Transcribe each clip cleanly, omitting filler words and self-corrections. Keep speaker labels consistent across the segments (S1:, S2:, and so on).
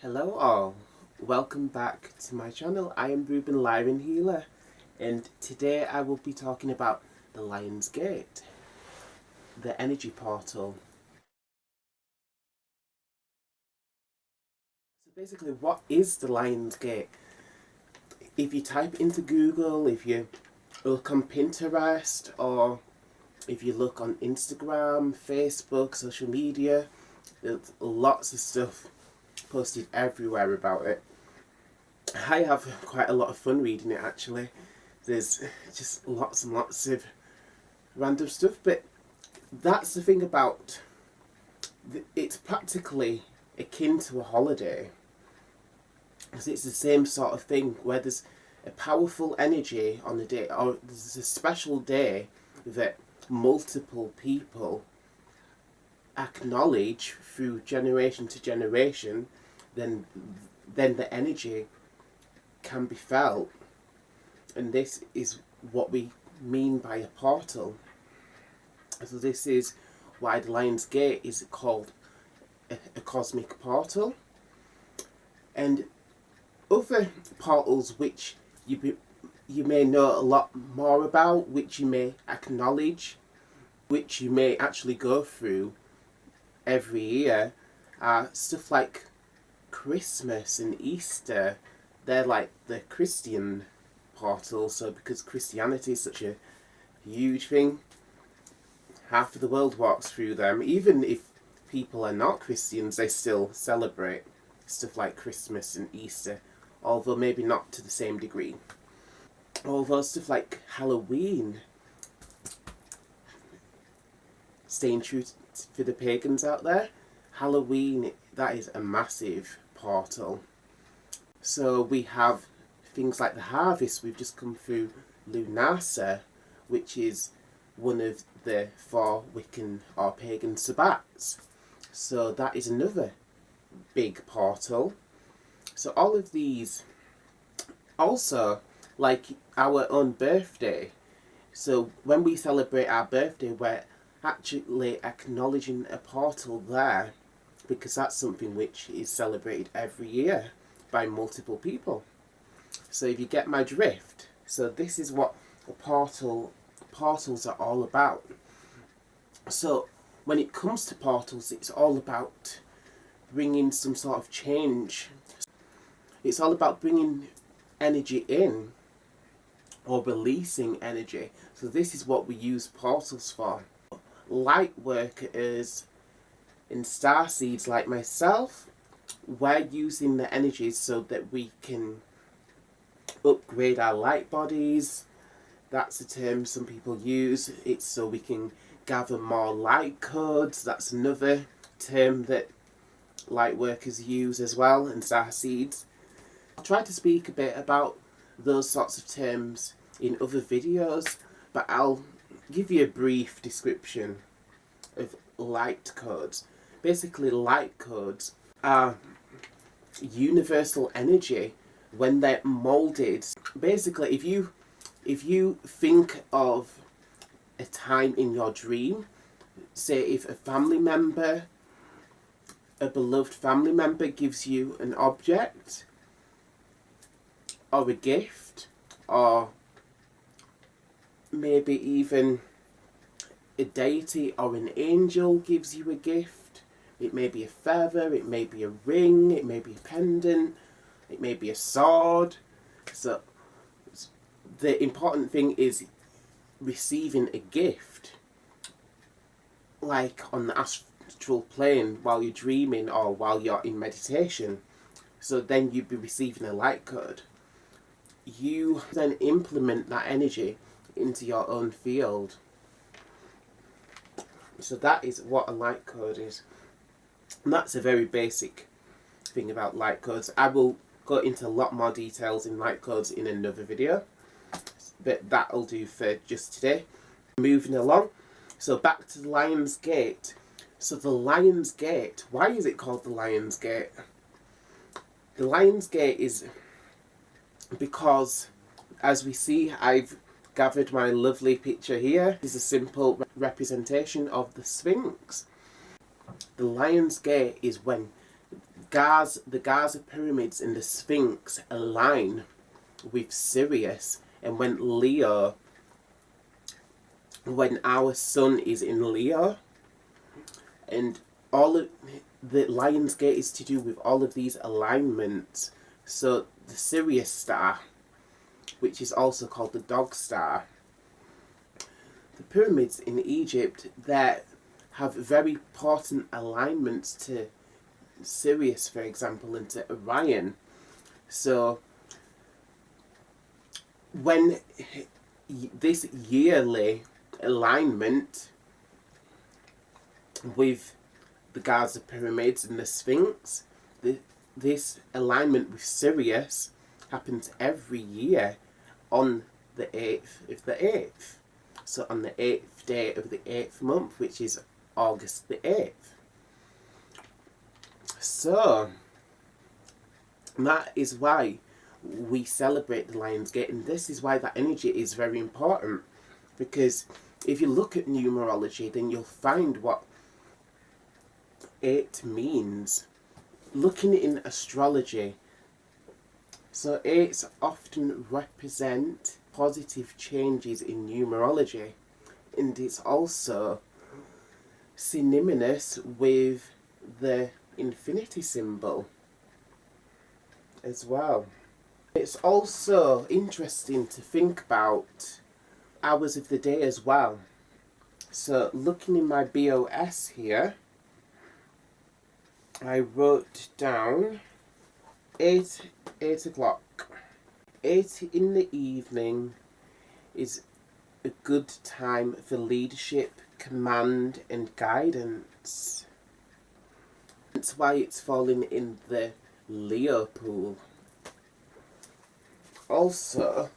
S1: Hello all, welcome back to my channel. I am Ruben Lyran Healer, and today I will be talking about the Lion's Gate, the energy portal. So basically, what is the Lion's Gate? If you type into Google, if you look on Pinterest, or if you look on Instagram, Facebook, social media, there's lots of stuff posted everywhere about it. I have quite a lot of fun reading it actually. There's just lots and lots of random stuff, but that's the thing about it's practically akin to a holiday, because it's the same sort of thing where there's a powerful energy on a day, or there's a special day that multiple people acknowledge through generation to generation. Then the energy can be felt, and this is what we mean by a portal. So this is why the Lion's Gate is called a cosmic portal. And other portals which you may know a lot more about, which you may acknowledge, which you may actually go through every year, are stuff like Christmas and Easter. They're like the Christian portal, so because Christianity is such a huge thing, half of the world walks through them. Even if people are not Christians, they still celebrate stuff like Christmas and Easter, although maybe not to the same degree. Although stuff like Halloween, staying true for the pagans out there, Halloween, that is a massive portal. So we have things like the harvest. We've just come through Lunasa, which is one of the 4 Wiccan or pagan Sabbats. So that is another big portal. So all of these, also like our own birthday. So when we celebrate our birthday, we're actually acknowledging a portal there, because that's something which is celebrated every year by multiple people. So if you get my drift, so this is what portals are all about. So when it comes to portals, it's all about bringing some sort of change. It's all about bringing energy in or releasing energy. So this is what we use portals for. Light workers and starseeds like myself, we're using the energies so that we can upgrade our light bodies. That's a term some people use. It's so we can gather more light codes. That's another term that light workers use as well, and starseeds. I'll try to speak a bit about those sorts of terms in other videos, but I'll give you a brief description of light codes. Basically, light codes are universal energy when they're molded. Basically, if you think of a time in your dream, say if a family member, a beloved family member, gives you an object or a gift, or maybe even a deity or an angel gives you a gift. It may be a feather, it may be a ring, it may be a pendant, it may be a sword. So the important thing is receiving a gift, like on the astral plane while you're dreaming or while you're in meditation. So then you'd be receiving a light code. You then implement that energy into your own field. So that is what a light code is. And that's a very basic thing about light codes. I will go into a lot more details in light codes in another video, but that'll do for just today. Moving along, so back to the Lion's Gate. So the Lion's Gate, why is it called the Lion's Gate? The Lion's Gate is because, as we see, I've gathered my lovely picture here. This is a simple representation of the Sphinx. The Lion's Gate is when the Gaza pyramids and the Sphinx align with Sirius, and when our sun is in Leo, and all of the Lion's Gate is to do with all of these alignments. So the Sirius star, which is also called the dog star, the pyramids in Egypt that have very important alignments to Sirius, for example, and to Orion. So when this yearly alignment with the Gaza pyramids and the Sphinx, this alignment with Sirius happens every year on the 8th of the 8th. So on the 8th day of the 8th month, which is August the 8th. So that is why we celebrate the Lion's Gate, and this is why that energy is very important, because if you look at numerology, then you'll find what 8 means. Looking in astrology, so 8s often represent positive changes in numerology, and it's also synonymous with the infinity symbol as well. It's also interesting to think about hours of the day as well. So looking in my BOS here, I wrote down 8 o'clock. 8 in the evening is a good time for leadership, command and guidance. That's why it's falling in the Leo pool. Also,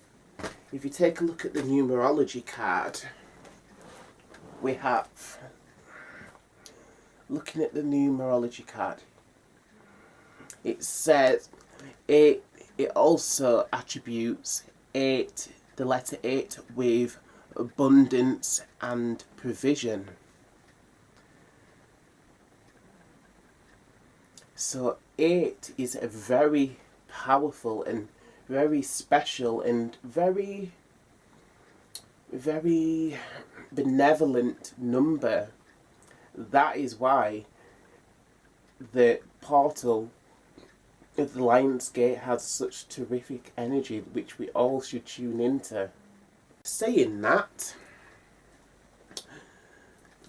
S1: if you take a look at the numerology card, we have, looking at the numerology card, it says it also attributes 8, the letter 8, with abundance and provision. So 8 is a very powerful and very special and very, very benevolent number. That is why the portal of the Lion's Gate has such terrific energy, which we all should tune into. Saying that,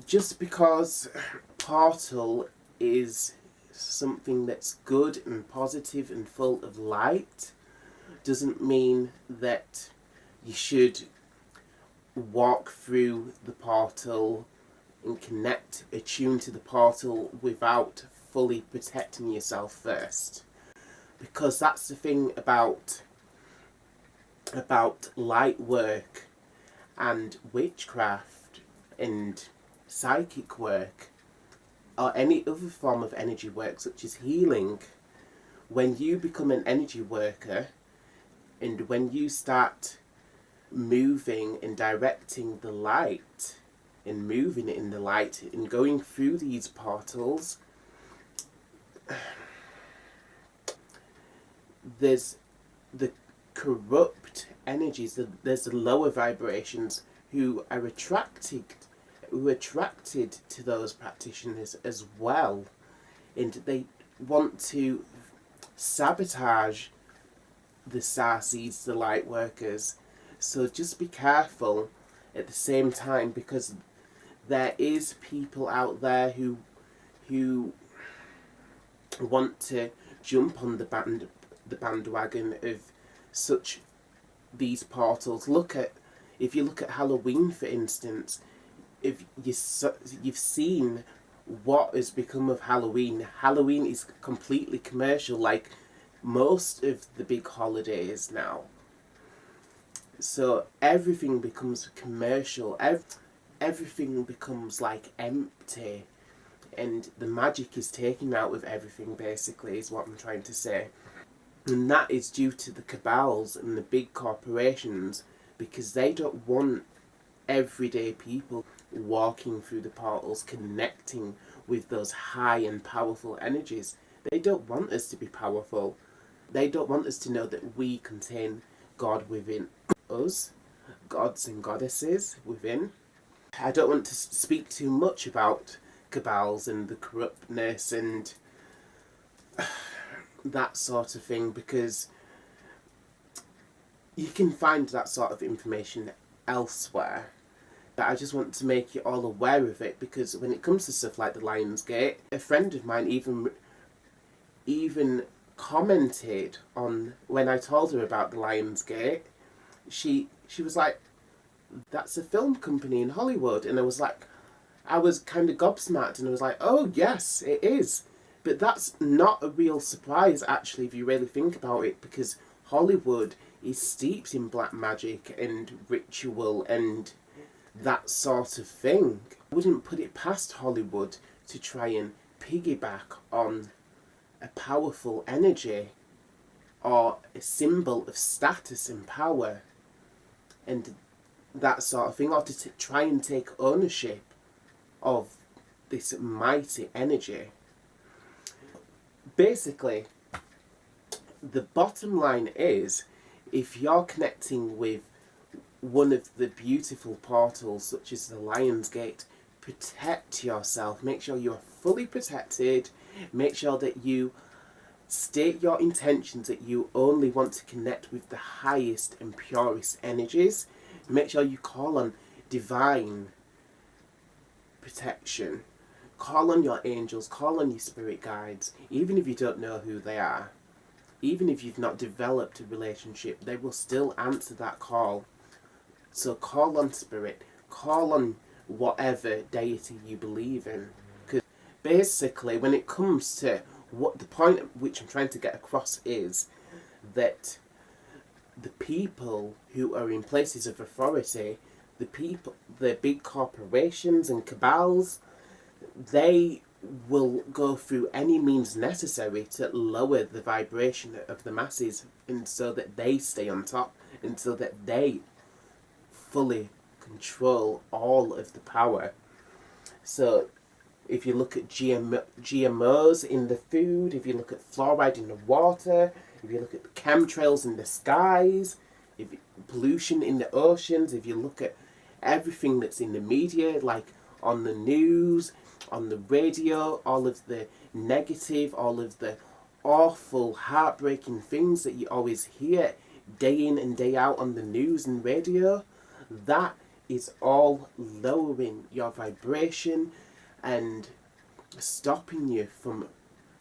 S1: just because portal is something that's good and positive and full of light doesn't mean that you should walk through the portal and attune to the portal without fully protecting yourself first. Because that's the thing about light work and witchcraft and psychic work, or any other form of energy work such as healing. When you become an energy worker and when you start moving and directing the light and moving it in the light and going through these portals, there's the corrupt energies, there's the lower vibrations who are attracted to those practitioners as well, and they want to sabotage the star seeds, the light workers. So just be careful at the same time, because there is people out there who want to jump on the bandwagon of such these portals. If you look at Halloween, for instance, if you've seen what has become of Halloween. Halloween is completely commercial, like most of the big holidays now. So everything becomes commercial. Everything becomes like empty, and the magic is taken out of everything, basically, is what I'm trying to say. And that is due to the cabals and the big corporations, because they don't want everyday people walking through the portals, connecting with those high and powerful energies. They don't want us to be powerful. They don't want us to know that we contain God within us, gods and goddesses within. I don't want to speak too much about cabals and the corruptness and that sort of thing, because you can find that sort of information elsewhere. But I just want to make you all aware of it, because when it comes to stuff like the Lion's Gate, a friend of mine even commented on when I told her about the Lion's Gate. She was like, "That's a film company in Hollywood," and I was kind of gobsmacked, and I was like, "Oh yes, it is." But that's not a real surprise, actually, if you really think about it, because Hollywood is steeped in black magic and ritual and that sort of thing. I wouldn't put it past Hollywood to try and piggyback on a powerful energy or a symbol of status and power and that sort of thing, or to try and take ownership of this mighty energy. Basically, the bottom line is, if you're connecting with one of the beautiful portals such as the Lion's Gate, protect yourself. Make sure you are fully protected. Make sure that you state your intentions that you only want to connect with the highest and purest energies. Make sure you call on divine protection. Call on your angels, call on your spirit guides, even if you don't know who they are. Even if you've not developed a relationship, they will still answer that call. So call on spirit, call on whatever deity you believe in. Because basically, when it comes to what the point at which I'm trying to get across is that the people who are in places of authority, the big corporations and cabals, they will go through any means necessary to lower the vibration of the masses, and so that they stay on top, and so that they fully control all of the power. So if you look at GMOs in the food, if you look at fluoride in the water, if you look at the chemtrails in the skies, pollution in the oceans, if you look at everything that's in the media, like on the news, on the radio, all of the negative, all of the awful, heartbreaking things that you always hear day in and day out on the news and radio, that is all lowering your vibration and stopping you from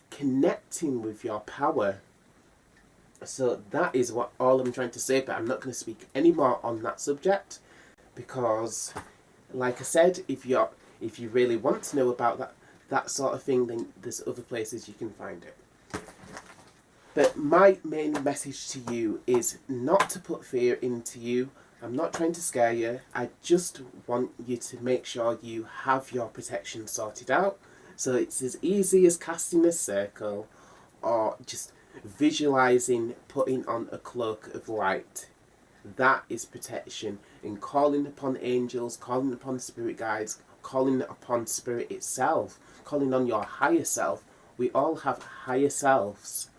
S1: connecting with your power. So that is what all I'm trying to say, but I'm not going to speak any more on that subject, because like I said, if you really want to know about that sort of thing, then there's other places you can find it. But my main message to you is not to put fear into you. I'm not trying to scare you. I just want you to make sure you have your protection sorted out. So it's as easy as casting a circle or just visualizing putting on a cloak of light. That is protection. And calling upon angels, calling upon spirit guides, calling upon spirit itself, calling on your higher self. We all have higher selves.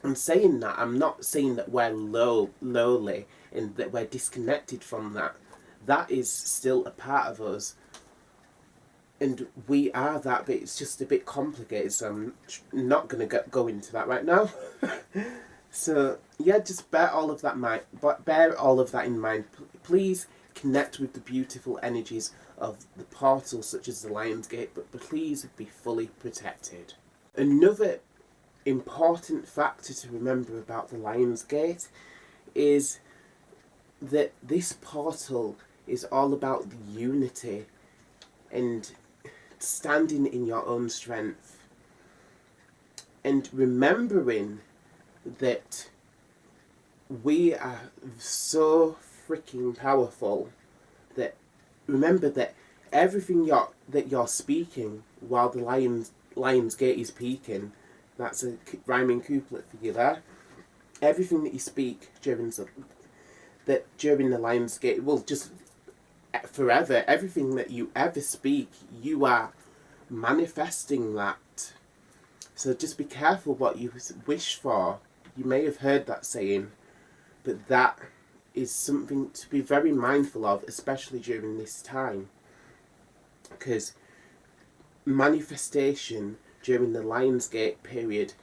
S1: I'm saying that, I'm not saying that we're lowly and that we're disconnected from that. That is still a part of us. And we are that, but it's just a bit complicated, so I'm not going to go into that right now. So, yeah, just bear all of that in mind. Please connect with the beautiful energies of the portals such as the Lion's Gate, but please be fully protected. Another important factor to remember about the Lion's Gate is that this portal is all about the unity and standing in your own strength and remembering that we are so freaking powerful. That remember that everything that you're speaking while the Lion's Gate is peaking, that's a rhyming couplet for you there. Everything that you speak during the Lion's Gate will just forever. Everything that you ever speak, you are manifesting that. So just be careful what you wish for. You may have heard that saying, but that is something to be very mindful of, especially during this time. Because manifestation during the Lionsgate period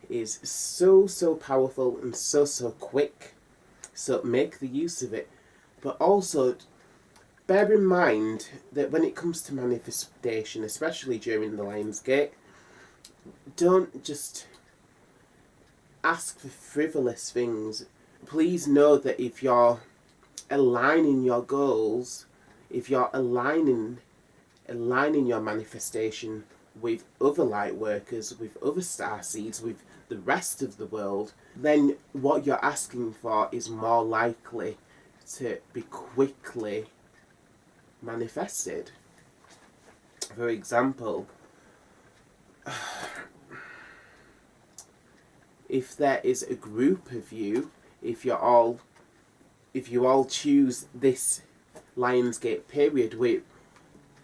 S1: is so powerful and so quick. So make the use of it. But also, bear in mind that when it comes to manifestation, especially during the Lionsgate, don't just ask for frivolous things. Please know that if you're aligning your goals, if you're aligning your manifestation with other light workers, with other star seeds, with the rest of the world, then what you're asking for is more likely to be quickly manifested. For example, if there is a group of you, if you all choose this Lionsgate period,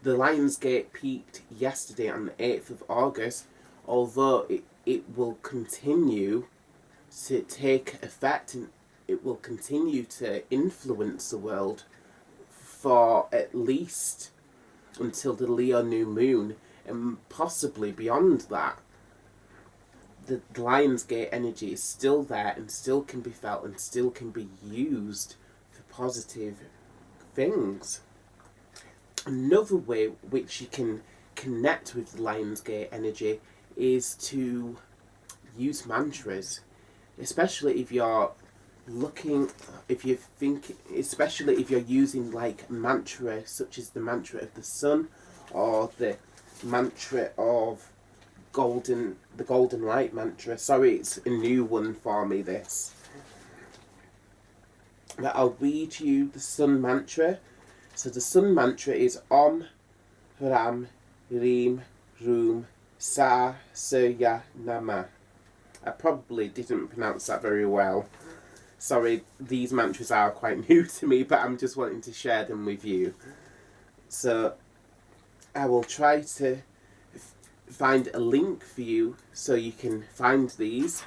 S1: the Lionsgate peaked yesterday on the 8th of August, although it will continue to take effect and it will continue to influence the world for at least until the Leo new moon, and possibly beyond that. The Lionsgate energy is still there and still can be felt and still can be used for positive things. Another way which you can connect with the Lionsgate energy is to use mantras, especially if you're especially if you're using like mantra such as the mantra of the sun or the mantra of the golden light mantra. Sorry, it's a new one for me, this. But I'll read you the sun mantra. So the sun mantra is Om Ram Reem Room Sa Surya Nama. I probably didn't pronounce that very well. Sorry, these mantras are quite new to me, but I'm just wanting to share them with you. So I will try to find a link for you so you can find these.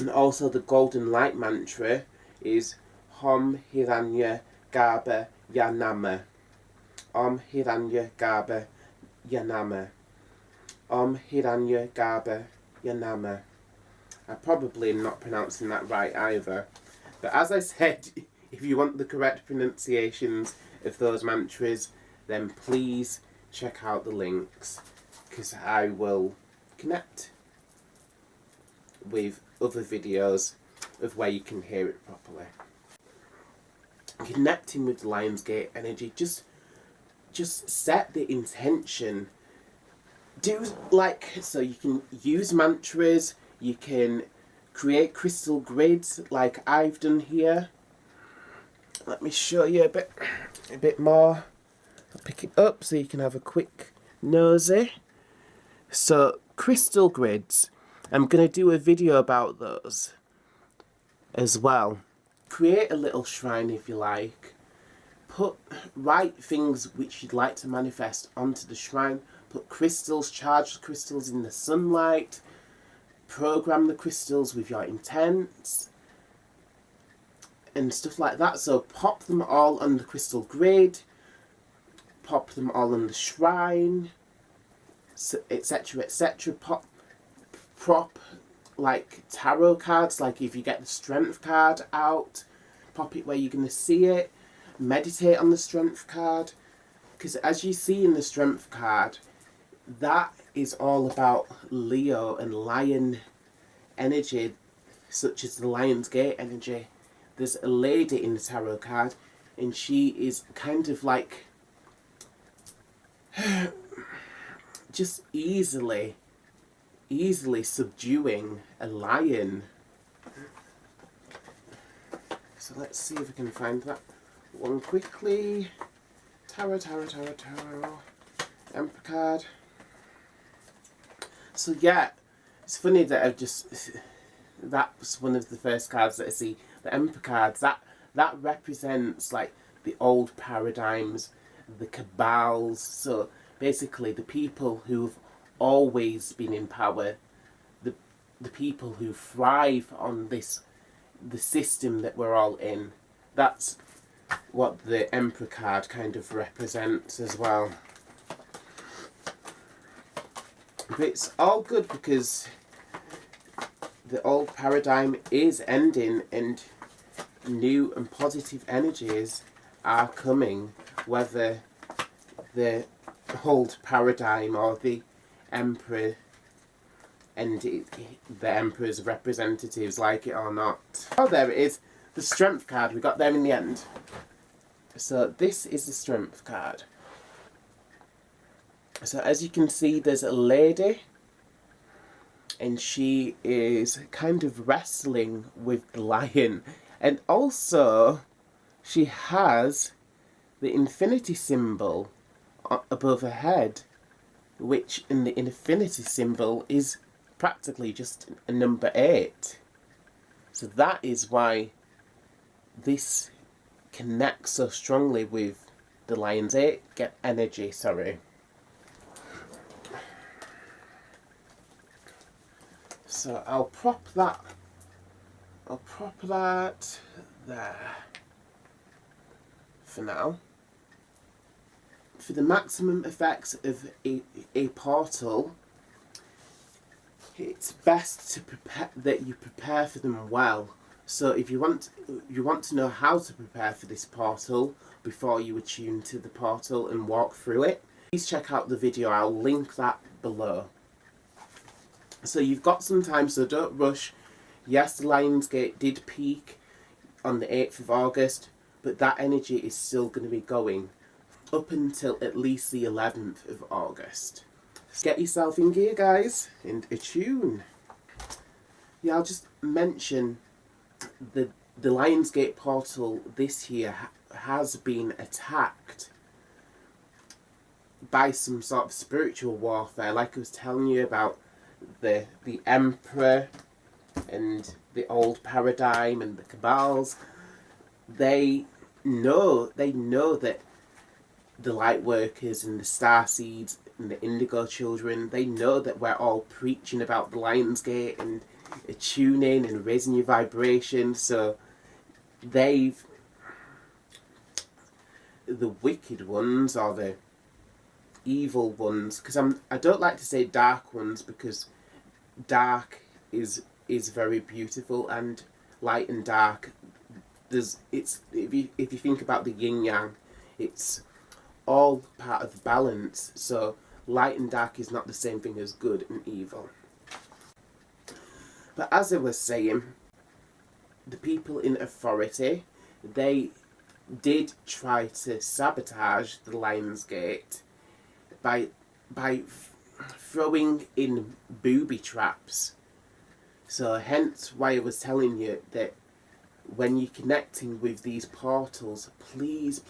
S1: And also the golden light mantra is Hom Hiranya Gaba Yanama. Om Hiranya Gaba Yanama. Om Hiranya Gaba Yanama. I probably am not pronouncing that right either. But as I said, if you want the correct pronunciations of those mantras, then please check out the links, because I will connect with other videos of where you can hear it properly. Connecting with the Lionsgate energy, just set the intention. So you can use mantras, you can create crystal grids like I've done here. Let me show you a bit more. I'll pick it up so you can have a quick nosy. So crystal grids, I'm going to do a video about those as well. Create a little shrine if you like. Write things which you'd like to manifest onto the shrine. Put crystals, charged crystals in the sunlight. Program the crystals with your intents and stuff like that. So pop them all on the crystal grid, pop them all on the shrine, etc, etc. Prop like tarot cards, like if you get the strength card out, pop it where you're going to see it. Meditate on the strength card, because as you see in the strength card, that is all about Leo and lion energy, such as the Lionsgate energy. There's a lady in the tarot card, and she is kind of like just easily subduing a lion. So let's see if we can find that one quickly. Tarot. Emperor card. So yeah, it's funny that that's one of the first cards that I see. The Emperor cards, that represents like the old paradigms, the cabals. So basically the people who've always been in power. The people who thrive on this, the system that we're all in. That's what the Emperor card kind of represents as well. But it's all good because the old paradigm is ending and new and positive energies are coming, whether the old paradigm or the Emperor and the Emperor's representatives like it or not. Oh, there it is. The Strength card. We got there in the end. So this is the Strength card. So as you can see, there's a lady and she is kind of wrestling with the lion. And also, she has the infinity symbol above her head, which in the infinity symbol is practically just a number 8. So that is why this connects so strongly with the lion's energy, sorry. So I'll prop that there for now. For the maximum effects of a portal, it's best to prepare for them well. So if you want to know how to prepare for this portal before you attune to the portal and walk through it, please check out the video. I'll link that below. So you've got some time, so don't rush. Yes, the Lionsgate did peak on the 8th of August, but that energy is still going to be going up until at least the 11th of August. So get yourself in gear, guys, and attune. Yeah, I'll just mention the Lionsgate portal this year has been attacked by some sort of spiritual warfare, like I was telling you about the Emperor and the old paradigm and the cabals. They know that the light workers and the star seeds and the indigo children, they know that we're all preaching about the Lionsgate and attuning and raising your vibration. So the wicked ones, or the evil ones, because I don't like to say dark ones, because dark is very beautiful, and light and dark, if you think about the yin yang, it's all part of the balance. So light and dark is not the same thing as good and evil. But as I was saying, the people in authority, they did try to sabotage the Lionsgate by throwing in booby traps. So hence why I was telling you that when you're connecting with these portals, please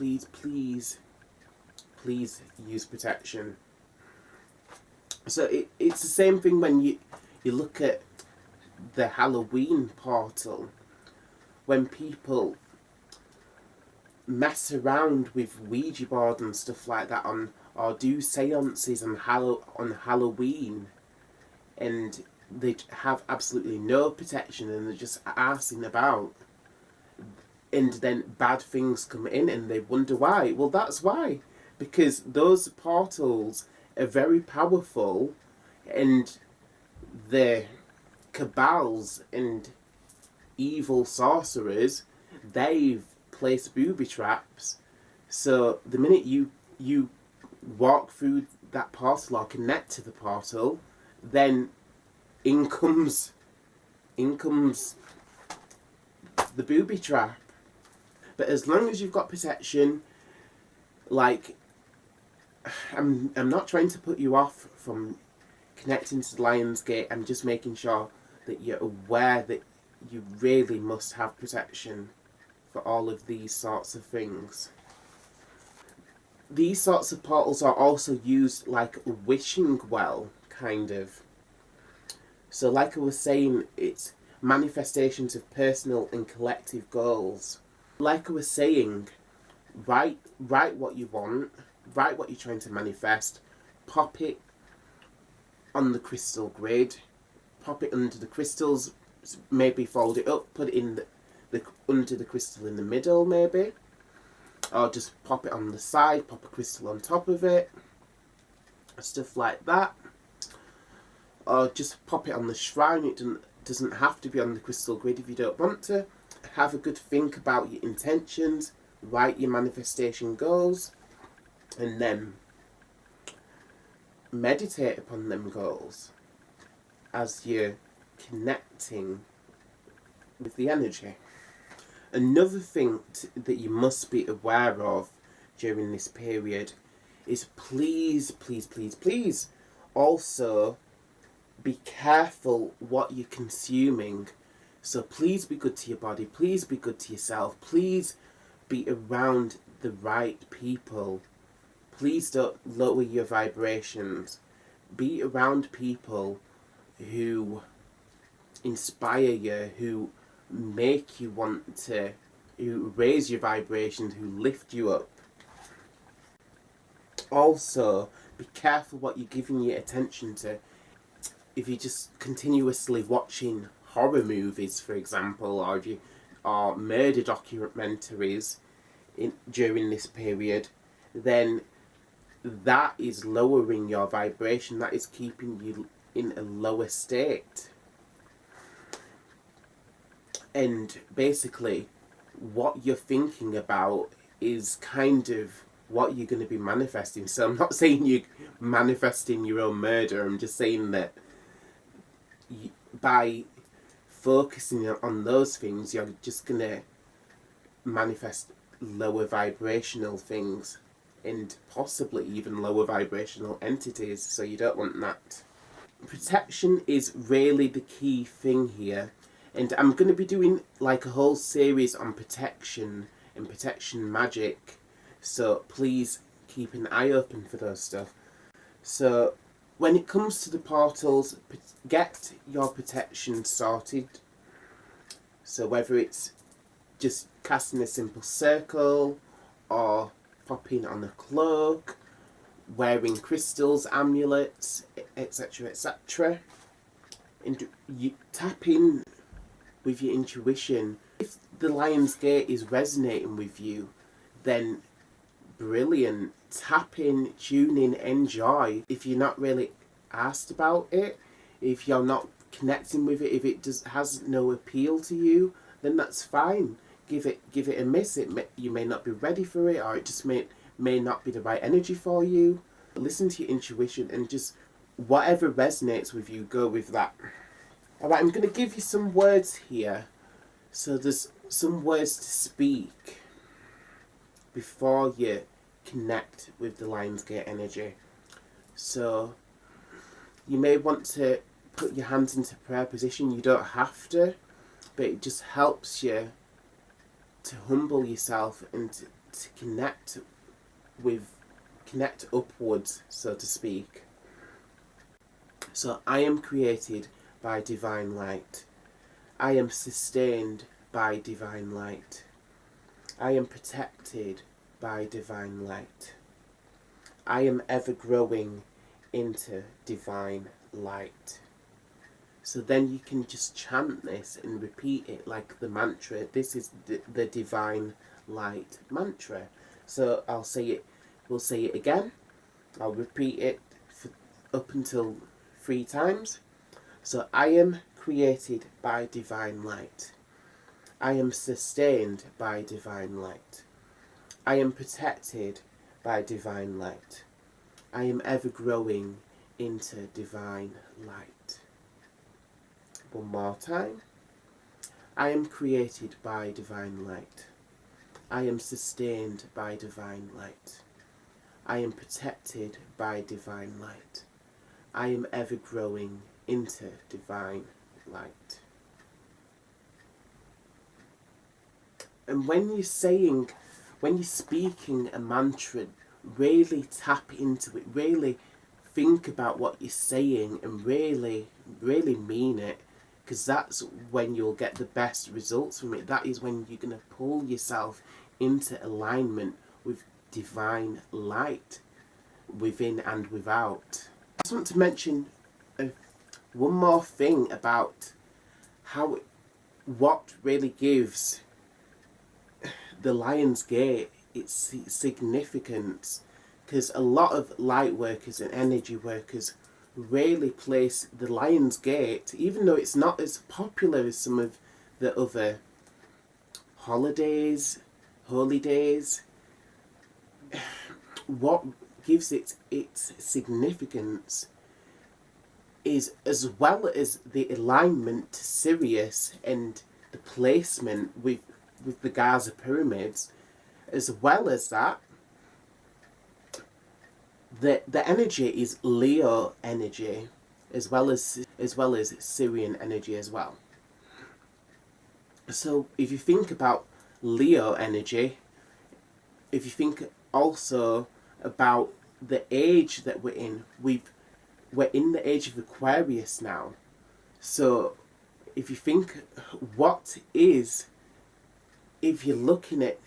S1: use protection. So it's the same thing when you look at the Halloween portal. When people mess around with Ouija board and stuff like that or do seances on Halloween, and they have absolutely no protection and they're just arsing about, and then bad things come in and they wonder why. Well, that's why. Because those portals are very powerful, and the cabals and evil sorcerers, they've placed booby traps. So the minute you walk through that portal or connect to the portal, then in comes the booby trap. But as long as you've got protection, like, I'm not trying to put you off from connecting to the Lionsgate. I'm just making sure that you're aware that you really must have protection for all of these sorts of things. These sorts of portals are also used like a wishing well, kind of. So like I was saying, it's manifestations of personal and collective goals. Like I was saying, write what you want, write what you're trying to manifest, pop it on the crystal grid, pop it under the crystals, maybe fold it up, put it in the under the crystal in the middle maybe, or just pop it on the side, pop a crystal on top of it, stuff like that, or just pop it on the shrine. It doesn't have to be on the crystal grid if you don't want to. Have a good think about your intentions, write your manifestation goals, and then meditate upon them goals as you're connecting with the energy. Another thing that you must be aware of during this period is please also be careful what you're consuming. So please be good to your body, please be good to yourself, please be around the right people. Please don't lower your vibrations. Be around people who inspire you, who make you want to, who raise your vibrations, who lift you up. Also, be careful what you're giving your attention to. If you're just continuously watching horror movies, for example, or if you are murder documentaries during this period, then that is lowering your vibration. That is keeping you in a lower state. And basically, what you're thinking about is kind of what you're going to be manifesting. So I'm not saying you're manifesting your own murder. I'm just saying that by focusing on those things, you're just going to manifest lower vibrational things and possibly even lower vibrational entities, so you don't want that. Protection is really the key thing here, and I'm going to be doing like a whole series on protection and protection magic, so please keep an eye open for those stuff. So when it comes to the portals, get your protection sorted. So whether it's just casting a simple circle, or popping on a cloak, wearing crystals, amulets, etc, etc. And you tap in with your intuition. If the Lion's Gate is resonating with you, then brilliant. Tap in, tune in, enjoy. If you're not really asked about it, if you're not connecting with it, if it has no appeal to you, then that's fine. Give it a miss. You may not be ready for it, or it just may not be the right energy for you. Listen to your intuition and just whatever resonates with you, go with that. Alright, I'm going to give you some words here. So there's some words to speak before you connect with the Lion's Gate energy. So you may want to put your hands into prayer position. You don't have to, but it just helps you to humble yourself and to connect upwards, so to speak. So I am created by divine light. I am sustained by divine light. I am protected by divine light. I am ever growing into divine light. So then you can just chant this and repeat it like the mantra. This is the divine light mantra. So we'll say it again. I'll repeat it up until 3 times. So I am created by divine light. I am sustained by divine light. I am protected by divine light. I am ever growing into divine light. One more time. I am created by divine light. I am sustained by divine light. I am protected by divine light. I am ever growing into divine light. And when you're speaking a mantra, really tap into it, really think about what you're saying and really mean it, because that's when you'll get the best results from it. That is when you're going to pull yourself into alignment with divine light, within and without. I just want to mention one more thing about what really gives the Lion's Gate its significance, because a lot of light workers and energy workers really place the Lion's Gate, even though it's not as popular as some of the other holidays, holy days. What gives it its significance is, as well as the alignment to Sirius and the placement with the Gaza pyramids, as well as that, the energy is Leo energy, as well as Syrian energy as well. So if you think about Leo energy, if you think also about the age that we're in, we're in the age of Aquarius now. So if you think, what is, if you're looking at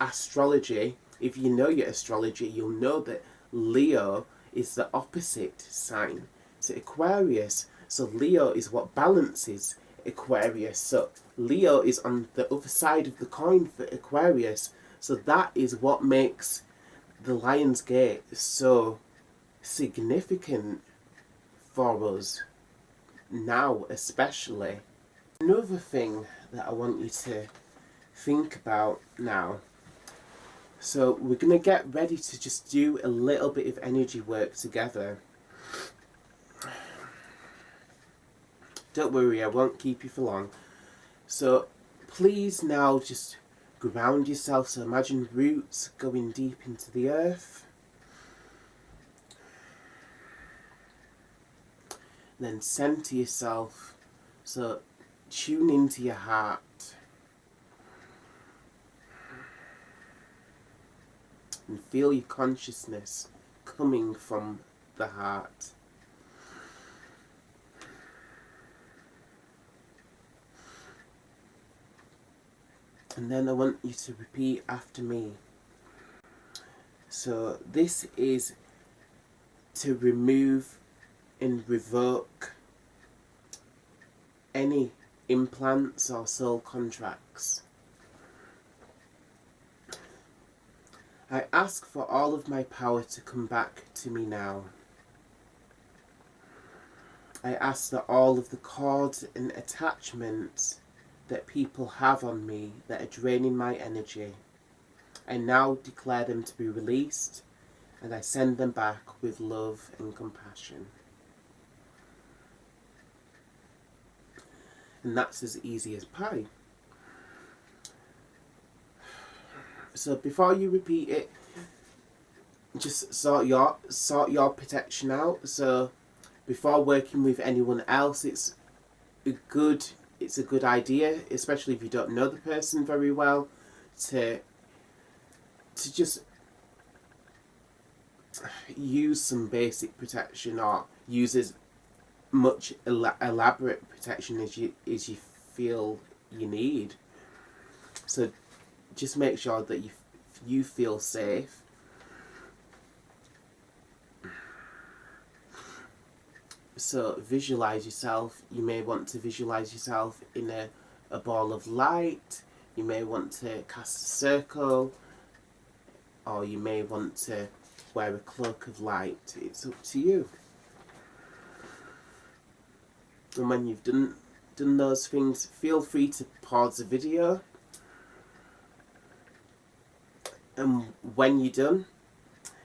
S1: astrology, if you know your astrology, you'll know that Leo is the opposite sign to Aquarius. So Leo is what balances Aquarius. So Leo is on the other side of the coin for Aquarius. So that is what makes the Lion's Gate so significant for us now, especially. Another thing that I want you to think about now. So we're going to get ready to just do a little bit of energy work together. Don't worry, I won't keep you for long. So please now just ground yourself. So imagine roots going deep into the earth. Then center yourself. So tune into your heart. And feel your consciousness coming from the heart. And then I want you to repeat after me. So this is to remove and revoke any implants or soul contracts. I ask for all of my power to come back to me now. I ask that all of the cords and attachments that people have on me that are draining my energy, I now declare them to be released, and I send them back with love and compassion. And that's as easy as pie. So before you repeat it, just sort your protection out. So before working with anyone else, it's a good idea, especially if you don't know the person very well, to just use some basic protection, or use as much elaborate protection as you feel you need. So just make sure that you feel safe. So visualize yourself. You may want to visualize yourself in a ball of light. You may want to cast a circle, or you may want to wear a cloak of light. It's up to you. And when you've done those things, feel free to pause the video. And when you're done,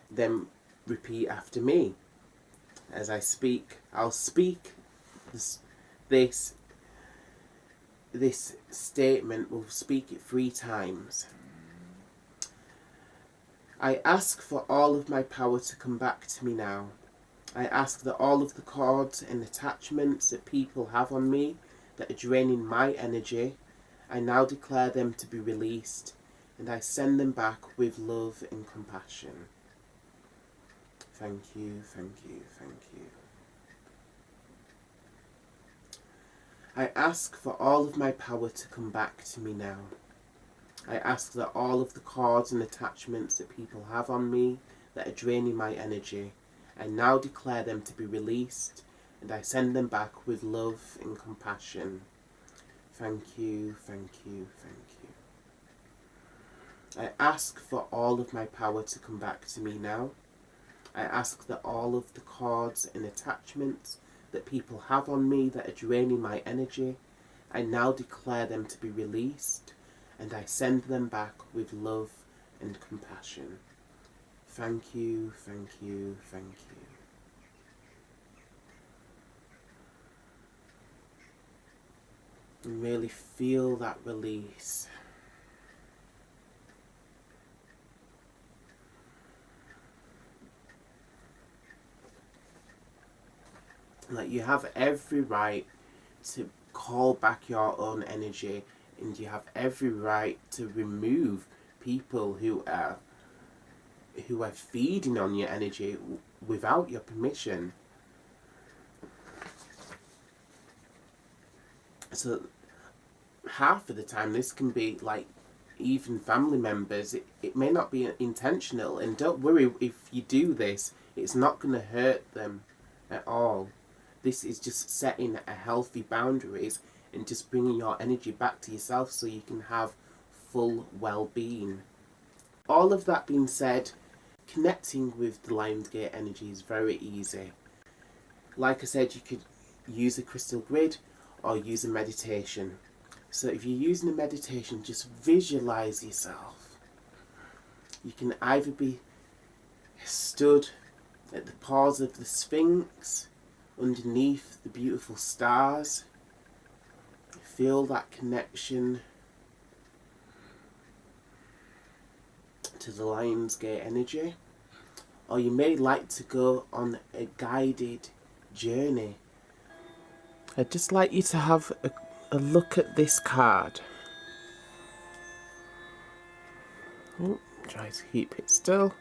S1: then repeat after me. As I speak, I'll speak this statement. We'll speak it 3 times. I ask for all of my power to come back to me now. I ask that all of the cords and attachments that people have on me that are draining my energy, I now declare them to be released, and I send them back with love and compassion. Thank you, thank you, thank you. I ask for all of my power to come back to me now. I ask that all of the cords and attachments that people have on me that are draining my energy, I now declare them to be released, and I send them back with love and compassion. Thank you, thank you, thank you. I ask for all of my power to come back to me now. I ask that all of the cords and attachments that people have on me that are draining my energy, I now declare them to be released, and I send them back with love and compassion. Thank you, thank you, thank you. And really feel that release. Like, you have every right to call back your own energy, and you have every right to remove people who are feeding on your energy without your permission. So half of the time this can be like even family members. It may not be intentional, and don't worry if you do this, it's not going to hurt them at all. This is just setting a healthy boundaries and just bringing your energy back to yourself so you can have full well-being. All of that being said, connecting with the Lionsgate energy is very easy. Like I said, you could use a crystal grid or use a meditation. So if you're using a meditation, just visualize yourself. You can either be stood at the paws of the Sphinx, underneath the beautiful stars. Feel that connection to the Lionsgate energy. Or you may like to go on a guided journey. I'd just like you to have a look at this card. Try to keep it still.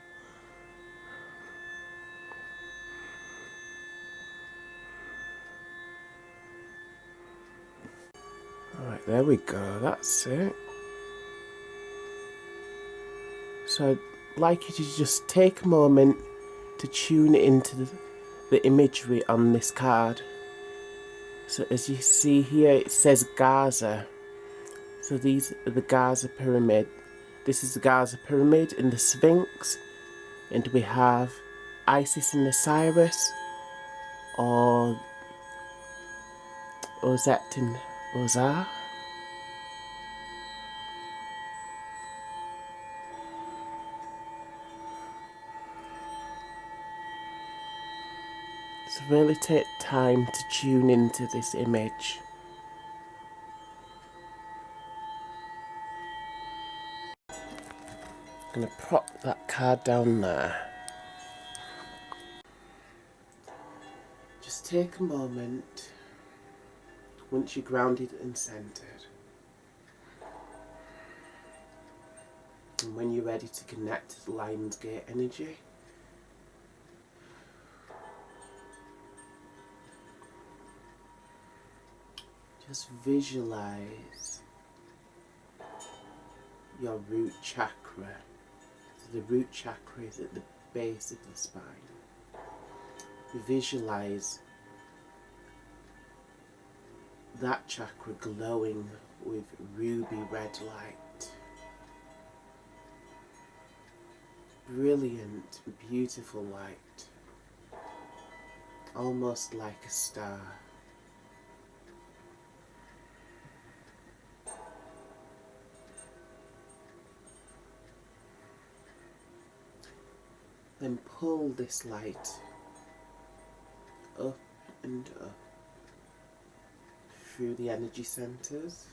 S1: Alright, there we go, that's it. So I'd like you to just take a moment to tune into the imagery on this card. So as you see here, it says Gaza. So these are the Gaza pyramid. This is the Gaza pyramid and the Sphinx. And we have Isis and Osiris, or Ozet and Ozar. So really take time to tune into this image. I'm going to prop that card down there. Just take a moment, once you're grounded and centered, and when you're ready to connect to the Lionsgate energy, just visualize your root chakra. So the root chakra is at the base of the spine. Visualize that chakra glowing with ruby red light. Brilliant, beautiful light. Almost like a star. Then pull this light up and up through the energy centers.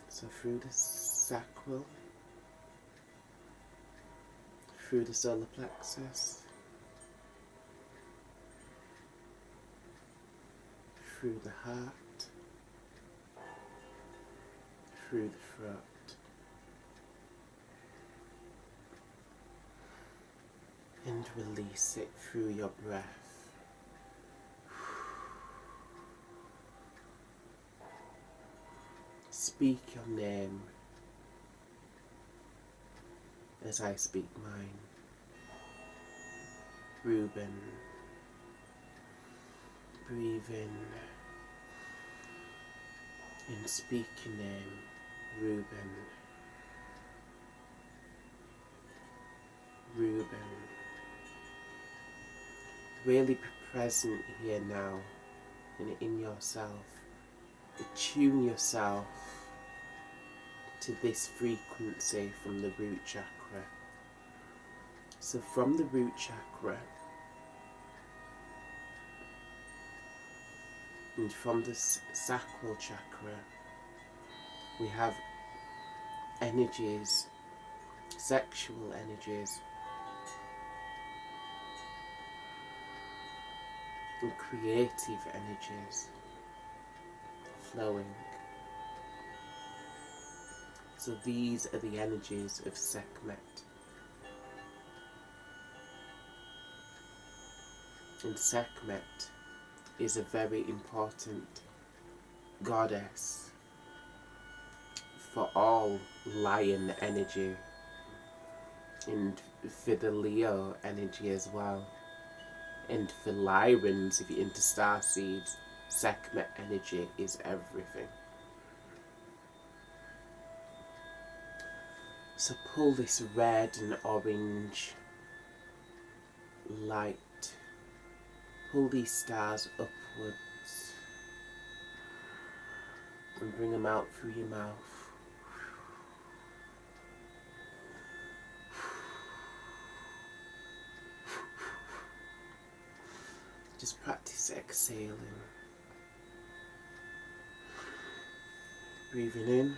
S1: So through the sacral, through the solar plexus, through the heart, through the throat. And release it through your breath. Speak your name as I speak mine. Reuben, Breathe in, speak your name, Reuben. Reuben. Really be present here now and in yourself. Attune yourself to this frequency from the root chakra. So from the root chakra and from the sacral chakra, we have energies, sexual energies, and creative energies flowing. So these are the energies of Sekhmet. And Sekhmet is a very important goddess for all lion energy and for the Leo energy as well. And for Lyrans, if you're into star seeds, Sekhmet energy is everything. So pull this red and orange light, pull these stars upwards and bring them out through your mouth. Just practice exhaling. Breathing in,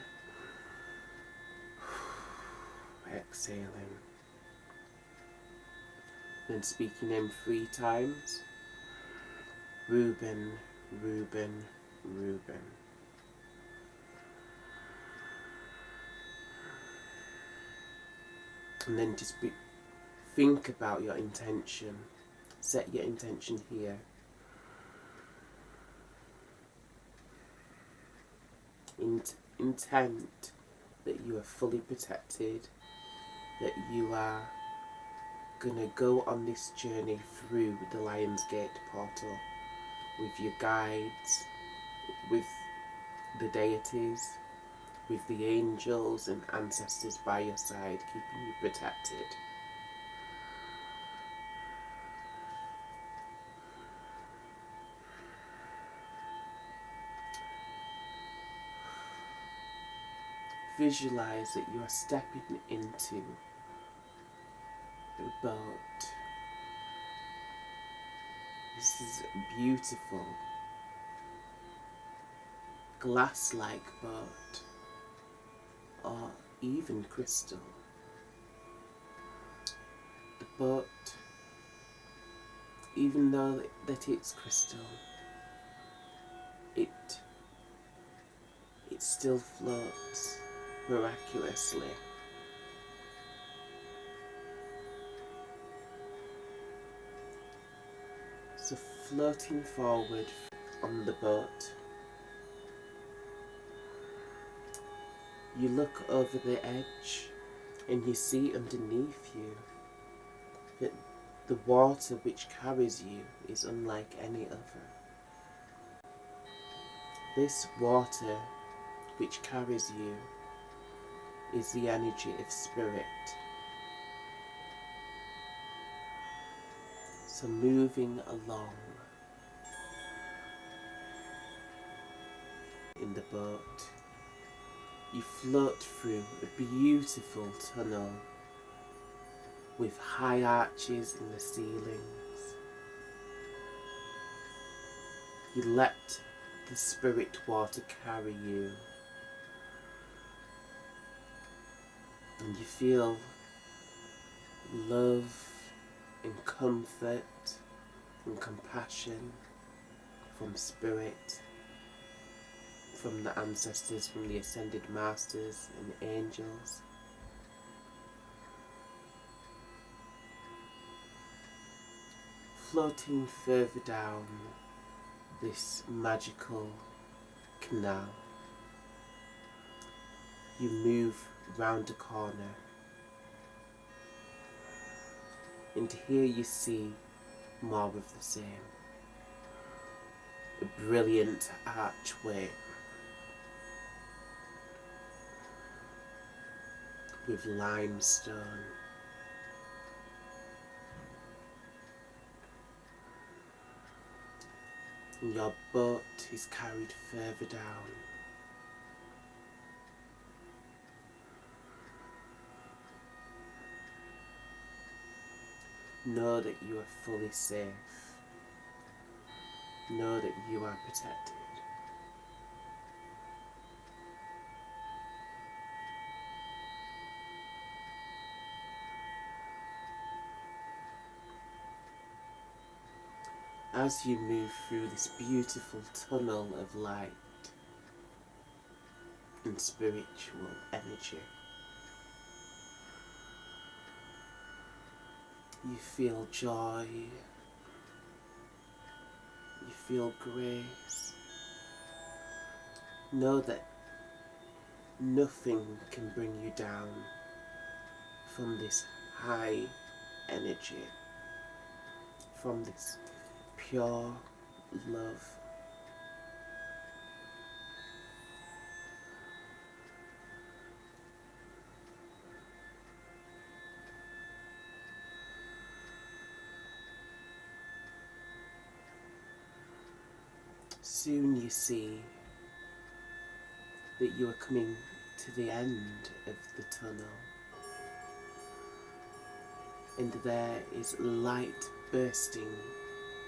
S1: exhaling. Then speaking in 3 times. Reuben, Reuben, Reuben. And then just think about your intention. Set your intention here. Intent that you are fully protected, that you are going to go on this journey through the Lion's Gate portal with your guides, with the deities, with the angels and ancestors by your side, keeping you protected. Visualize that you are stepping into a boat. This is a beautiful glass-like boat, or even crystal. The boat, even though that it's crystal, it still floats miraculously. So floating forward on the boat, you look over the edge and you see underneath you that the water which carries you is unlike any other. This water which carries you is the energy of spirit. So moving along in the boat, you float through a beautiful tunnel with high arches in the ceilings. You let the spirit water carry you, and you feel love and comfort and compassion from spirit, from the ancestors, from the ascended masters and angels. Floating further down this magical canal, you move round a corner, and here you see more of the same. a brilliant archway with limestone. And your boat is carried further down. Know that you are fully safe. Know that you are protected. As you move through this beautiful tunnel of light and spiritual energy, you feel joy, you feel grace. Know that nothing can bring you down from this high energy, from this pure love. Soon you see that you are coming to the end of the tunnel, and there is light bursting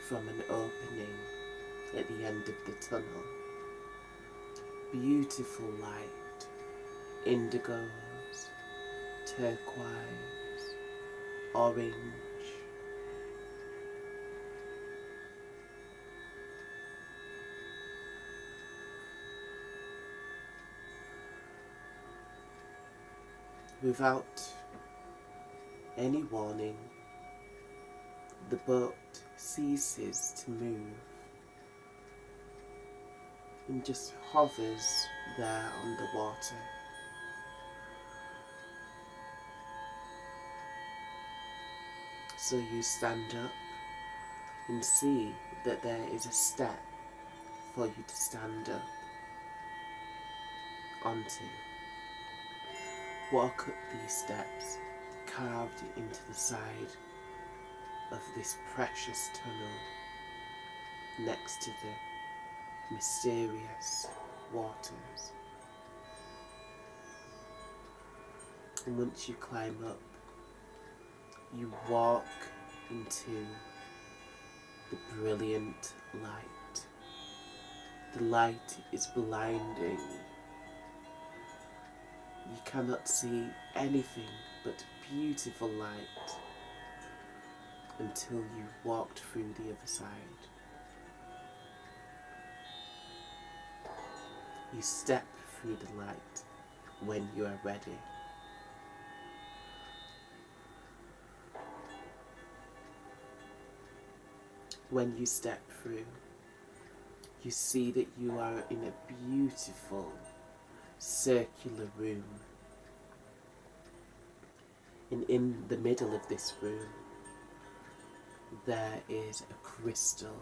S1: from an opening at the end of the tunnel. Beautiful light, indigos, turquoise, orange. Without any warning, the boat ceases to move and just hovers there on the water. So you stand up and see that there is a step for you to stand up onto. Walk up these steps carved into the side of this precious tunnel next to the mysterious waters. And once you climb up, you walk into the brilliant light. The light is blinding. You cannot see anything but beautiful light until you've walked through the other side. You step through the light when you are ready. When you step through, you see that you are in a beautiful circular room. And in the middle of this room, there is a crystal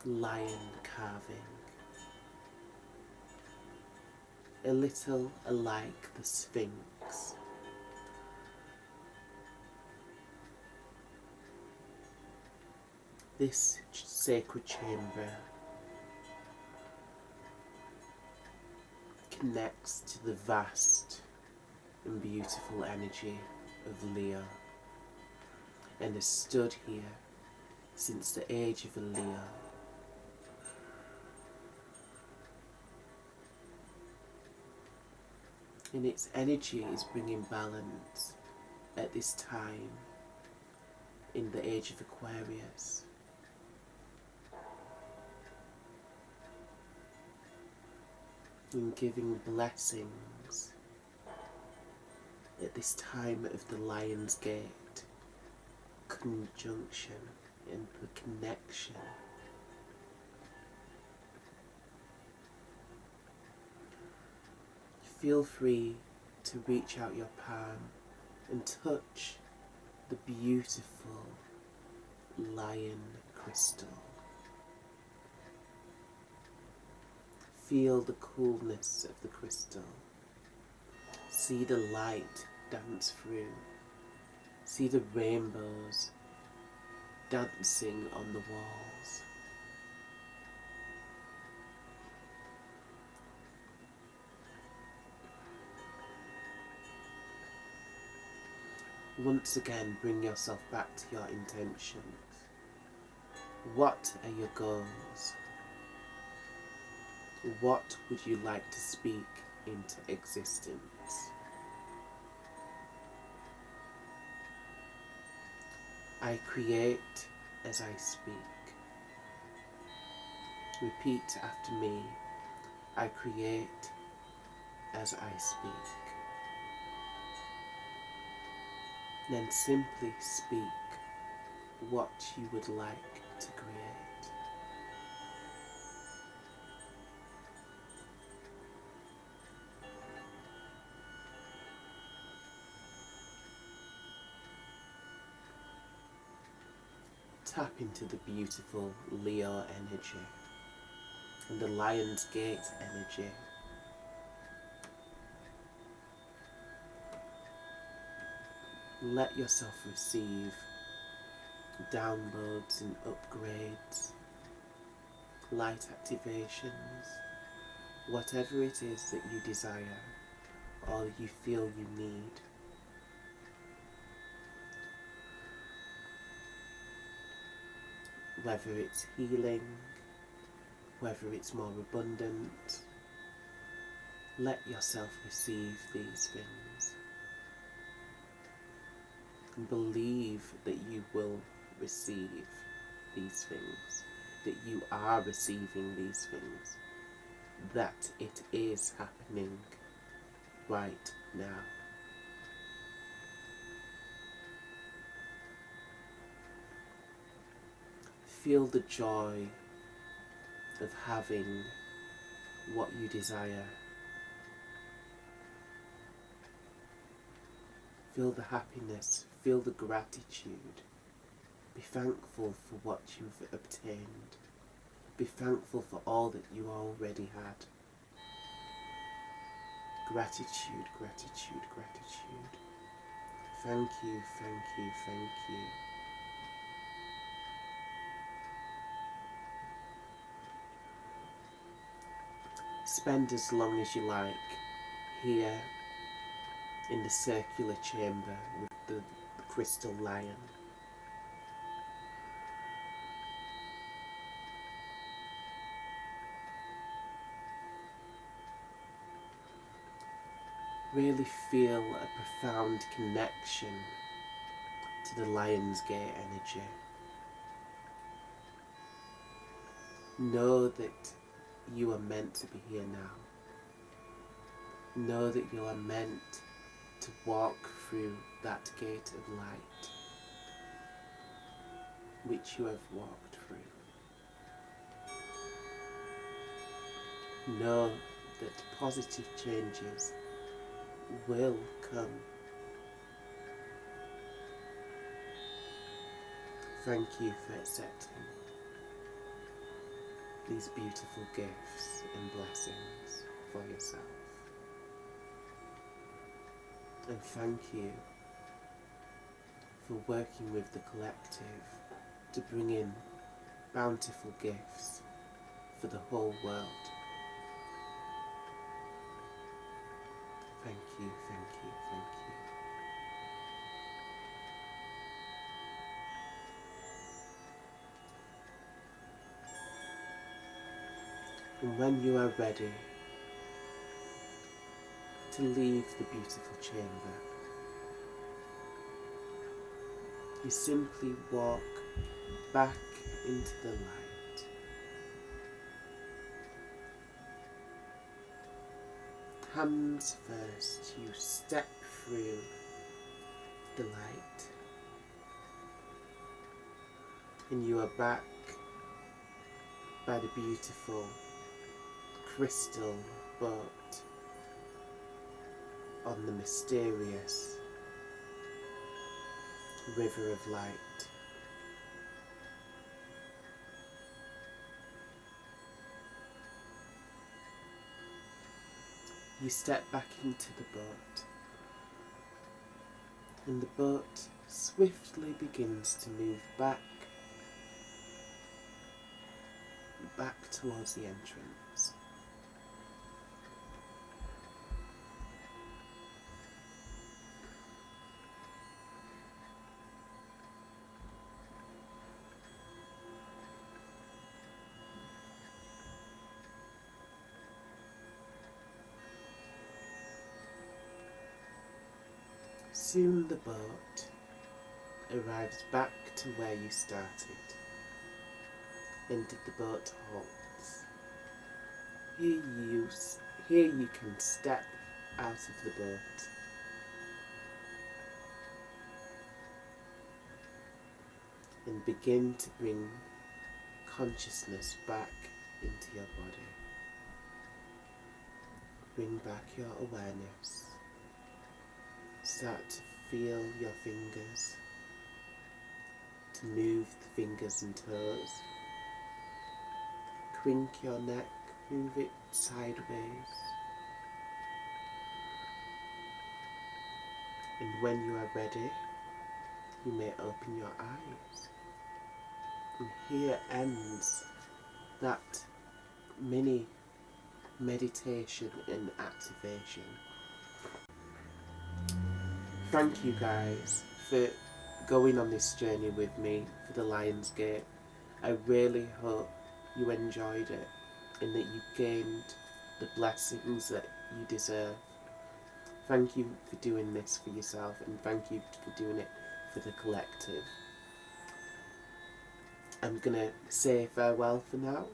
S1: lion carving, a little alike the Sphinx. This sacred chamber connects to the vast and beautiful energy of Leo, and has stood here since the age of Leo. And its energy is bringing balance at this time in the age of Aquarius. And giving blessings at this time of the Lion's Gate conjunction and the connection. Feel free to reach out your palm and touch the beautiful lion crystal. Feel the coolness of the crystal. See the light dance through. See the rainbows dancing on the walls. Once again, bring yourself back to your intentions. What are your goals? What would you like to speak into existence? I create as I speak. Repeat after me. I create as I speak. Then simply speak what you would like to create. Tap into the beautiful Leo energy and the Lion's Gate energy. Let yourself receive downloads and upgrades, light activations, whatever it is that you desire or you feel you need. Whether it's healing, whether it's more abundant, let yourself receive these things. And believe that you will receive these things, that you are receiving these things, that it is happening right now. Feel the joy of having what you desire. Feel the happiness, feel the gratitude. Be thankful for what you've obtained. Be thankful for all that you already had. Gratitude, gratitude, gratitude. Thank you, thank you, thank you. Spend as long as you like here in the circular chamber with the crystal lion. Really feel a profound connection to the Lion's Gate energy. Know that you are meant to be here now. Know that you are meant to walk through that gate of light which you have walked through. Know that positive changes will come. Thank you for accepting these beautiful gifts and blessings for yourself. And thank you for working with the collective to bring in bountiful gifts for the whole world. Thank you, thank you, thank you. And when you are ready to leave the beautiful chamber, you simply walk back into the light. Hands first, you step through the light and you are back by the beautiful crystal boat on the mysterious river of light. you step back into the boat, and the boat swiftly begins to move back towards the entrance. Soon the boat arrives back to where you started, and the boat halts. Here you can step out of the boat and begin to bring consciousness back into your body. Bring back your awareness. Start to feel your fingers, to move the fingers and toes. Crink your neck, move it sideways. And when you are ready, you may open your eyes. And here ends that mini meditation and activation. Thank you guys for going on this journey with me for the Lionsgate. I really hope you enjoyed it and that you gained the blessings that you deserve. Thank you for doing this for yourself, and thank you for doing it for the collective. I'm gonna say farewell for now.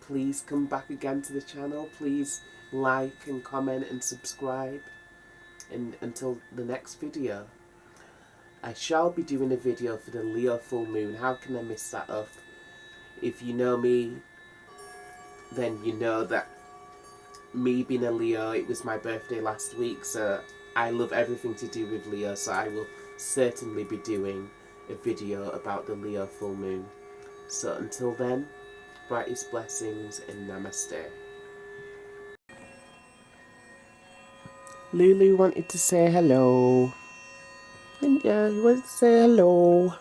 S1: Please come back again to the channel. Please like and comment and subscribe. And until the next video, I shall be doing a video for the Leo full moon. How can I miss that up? If you know me, then you know that me being a Leo, it was my birthday last week, so I love everything to do with Leo, so I will certainly be doing a video about the Leo full moon. So until then, brightest blessings and namaste. Lulu wanted to say hello. And yeah, he wants to say hello.